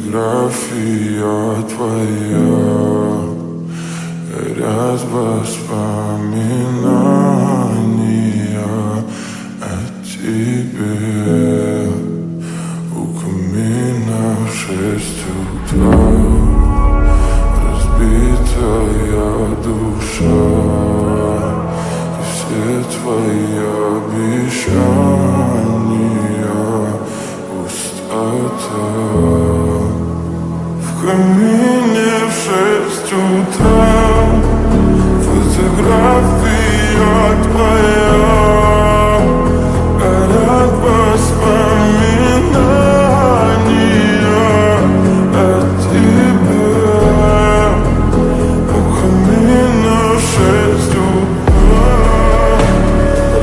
фотография твоя, ряд воспоминания о тебе. У камина в 6 утра, разбитая душа, и все твои обещания пустота. В камине в 6 утра, фотография твоя, горят воспоминания о тебе. У камина в 6 утра,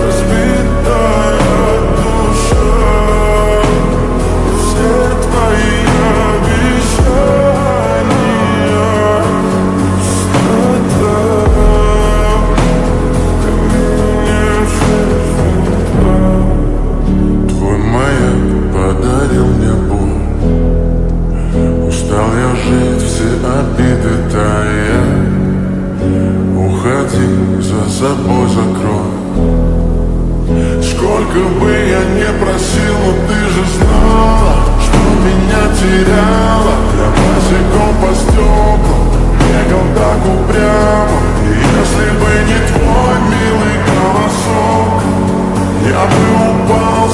разбитая душа, все твои обещания пустота. В камине в 6 утра. Твой маяк подарил мне боль, устал я жить, все обиды тая. Уходи, за собой закрой. Сколько бы я не просил, но ты же знала, что меня теряла. Я босиком по стеклам бегал так упрямо, и если бы не твой милый голосок, я бы упал с